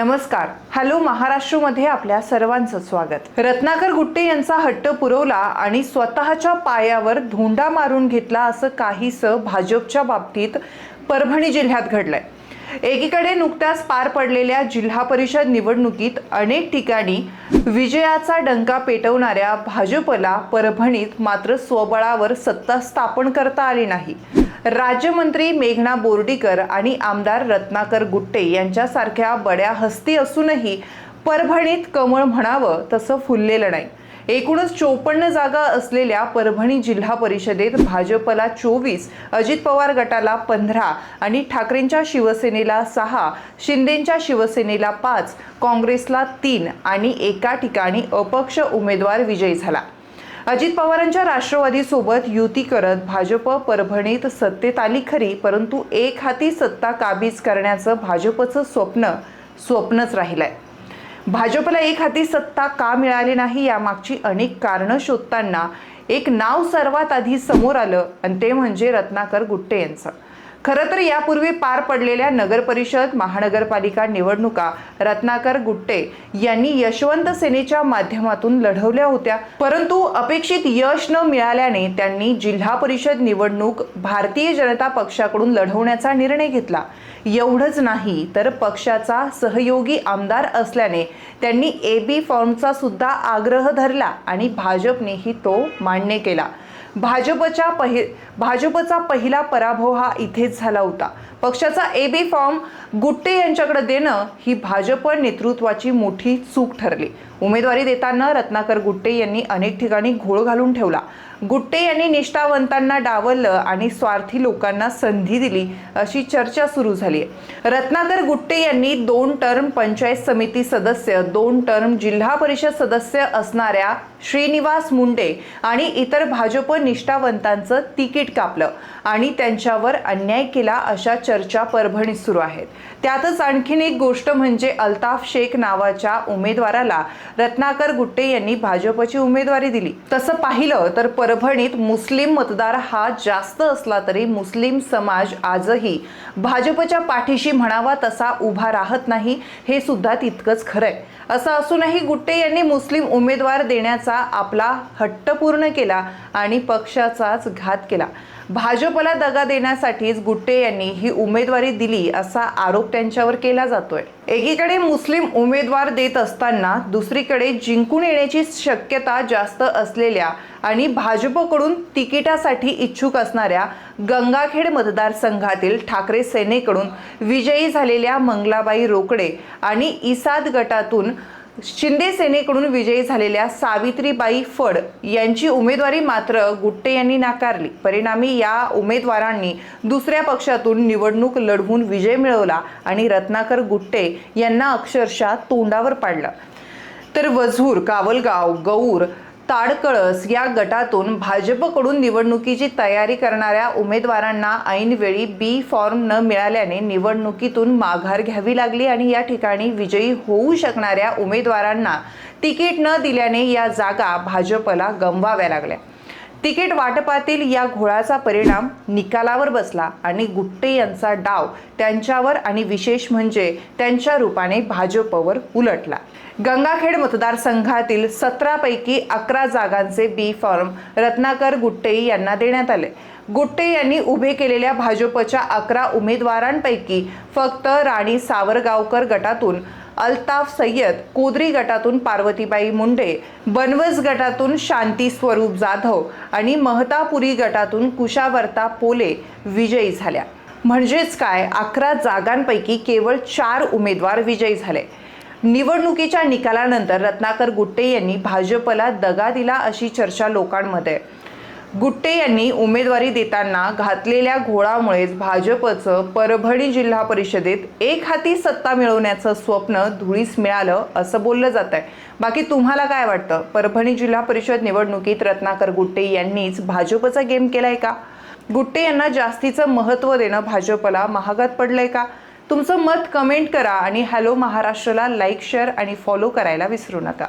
नमस्कार. हॅलो महाराष्ट्रमध्ये आपल्या सर्वांचं स्वागत. रत्नाकर गुट्टे यांचा हट्ट पुरवला आणि स्वतःच्या पायावर धोंडा मारून घेतला असं काहीसं भाजपच्या बाबतीत परभणी जिल्ह्यात घडलंय. एकीकडे नुकत्याच पार पडलेल्या जिल्हा परिषद निवडणुकीत अनेक ठिकाणी विजयाचा डंका पेटवणाऱ्या भाजपला परभणीत मात्र स्वबळावर सत्ता स्थापन करता आली नाही. राज्यमंत्री मेघना बोर्डीकर आणि आमदार रत्नाकर गुट्टे यांच्यासारख्या बड्या हस्ती असूनही परभणीत कमळ म्हणावं तसं फुललेलं नाही. एकूणच 54 जागा असलेल्या परभणी जिल्हा परिषदेत भाजपला 24, अजित पवार गटाला 15 आणि ठाकरेंच्या शिवसेनेला 6, शिंदेंच्या शिवसेनेला 5, काँग्रेसला 3 आणि एका ठिकाणी अपक्ष उमेदवार विजयी झाला. अजित पवारांच्या राष्ट्रवादीसोबत युती करत भाजप परभणीत सत्तेत आली खरी, परंतु एक हाती सत्ता काबीज करण्याचं भाजपचं स्वप्नच राहिलंय. भाजपला एक हाती सत्ता का मिळाली नाही यामागची अनेक कारणं शोधताना एक नाव सर्वात आधी समोर आलं आणि ते म्हणजे रत्नाकर गुट्टे यांचं. खरं तर यापूर्वी पार पडलेल्या नगर परिषद महानगरपालिका निवडणुका रत्नाकर गुट्टे यांनी यशवंत सेनेच्या माध्यमातून लढवल्या होत्या, परंतु अपेक्षित यश न मिळाल्याने त्यांनी जिल्हा परिषद निवडणूक भारतीय जनता पक्षाकडून लढवण्याचा निर्णय घेतला. एवढंच नाही तर पक्षाचा सहयोगी आमदार असल्याने त्यांनी AB फॉर्मचा सुद्धा आग्रह धरला आणि भाजपनेही तो मान्य केला. भाजपचा पहिला पराभव हा इथेच झाला होता. पक्षाचा AB फॉर्म गुट्टे यांच्याकडे देणं ही भाजप नेतृत्वाची मोठी चूक ठरली. उमेदवारी देताना रत्नाकर गुट्टे यांनी अनेक ठिकाणी घोळ घालून ठेवला. गुट्टे यांनी निष्ठावंतांना डावललं आणि स्वार्थी लोकांना संधी दिली अशी चर्चा सुरू झाली. रत्नाकर गुट्टे यांनी 2 टर्म पंचायत समिती सदस्य, 2 टर्म जिल्हा परिषद सदस्य असणाऱ्या श्रीनिवास मुंडे आणि इतर भाजप निष्ठावंतांचं तिकीट कापलं आणि त्यांच्यावर अन्याय केला अशा चर्चा परभणीत सुरू आहेत. त्यातच आणखीन एक गोष्ट म्हणजे अल्ताफ शेख नावाच्या उमेदवाराला रत्नाकर गुट्टे यांनी भाजपची उमेदवारी दिली. तसं पाहिलं तर परभणीत मुस्लिम मतदार हा जास्त असला तरी मुस्लिम समाज आजही भाजपच्या पाठीशी म्हणावा तसा उभा राहत नाही, हे सुद्धा तितकंच खरंय. असं असूनही गुट्टे यांनी मुस्लिम उमेदवार देण्याचा आपला हट्ट पूर्ण केला आणि पक्षाचाच घात केला. भाजपला दगा देण्यासाठीच गुट्टे यांनी ही उमेदवारी दिली असा आरोप त्यांच्यावर केला जातोय. एकीकडे मुस्लिम उमेदवार देत असताना दुसरीकडे जिंकून येण्याची शक्यता जास्त असलेल्या आणि भाजपकडून तिकिटासाठी इच्छुक असणाऱ्या गंगाखेड मतदारसंघातील ठाकरे सेनेकडून विजयी झालेल्या मंगलाबाई रोकडे आणि इसाद गटातून शिंदे सेनेकडून विजयी झालेल्या सावित्रीबाई फड यांची उमेदवारी मात्र गुट्टे यांनी नाकारली. परिणामी या उमेदवारांनी दुसऱ्या पक्षातून निवडणूक लढवून विजय मिळवला आणि रत्नाकर गुट्टे यांना अक्षरशः तोंडावर पाडलं. तर वझूर, कावलगाव, गौर, ताडकळस या गटातून भाजपकडून निवडणुकीची तयारी करणाऱ्या उमेदवारांना ऐनवेळी B फॉर्म न मिळाल्याने निवडणुकीतून माघार घ्यावी लागली आणि या ठिकाणी विजयी होऊ शकणाऱ्या उमेदवारांना तिकीट न दिल्याने या जागा भाजपला गमवाव्या लागल्या. तिकीट वाटपातील या घोळाचा परिणाम निकालावर बसला आणि गुट्टे यांचा डाव त्यांच्यावर आणि विशेष म्हणजे त्यांच्या रूपाने भाजपवर उलटला. गंगाखेड मतदारसंघातील 17 पैकी 11 जागांचे B फॉर्म रत्नाकर गुट्टे यांना देण्यात आले. गुट्टे यांनी उभे केलेल्या भाजपच्या 11 उमेदवारांपैकी फक्त राणी सावरगावकर गटातून अल्ताफ सय्यद, कोदरी गटातून पार्वतीबाई मुंडे, बनवस गटातून शांती स्वरूप जाधव आणि महतापुरी गटातून कुशावर्ता पोले विजयी झाल्या. म्हणजेच काय, 11 जागांपैकी केवळ 4 उमेदवार विजयी झाले. निवडणुकीच्या निकालानंतर रत्नाकर गुट्टे यांनी भाजपला दगा दिला अशी चर्चा लोकांमध्ये. गुट्टे यांनी उमेदवारी देताना घातलेल्या घोळामुळेच भाजपचं परभणी जिल्हा परिषदेत एक हाती सत्ता मिळवण्याचं स्वप्न धुळीस मिळालं असं बोललं जात आहे. बाकी तुम्हाला काय वाटतं? परभणी जिल्हा परिषद निवडणुकीत रत्नाकर गुट्टे यांनीच भाजपचा गेम केलाय का? गुट्टे यांना जास्तीचं महत्त्व देणं भाजपला महागात पडलंय का? तुमचं मत कमेंट करा आणि हॅलो महाराष्ट्राला लाईक, शेअर आणि फॉलो करायला विसरू नका.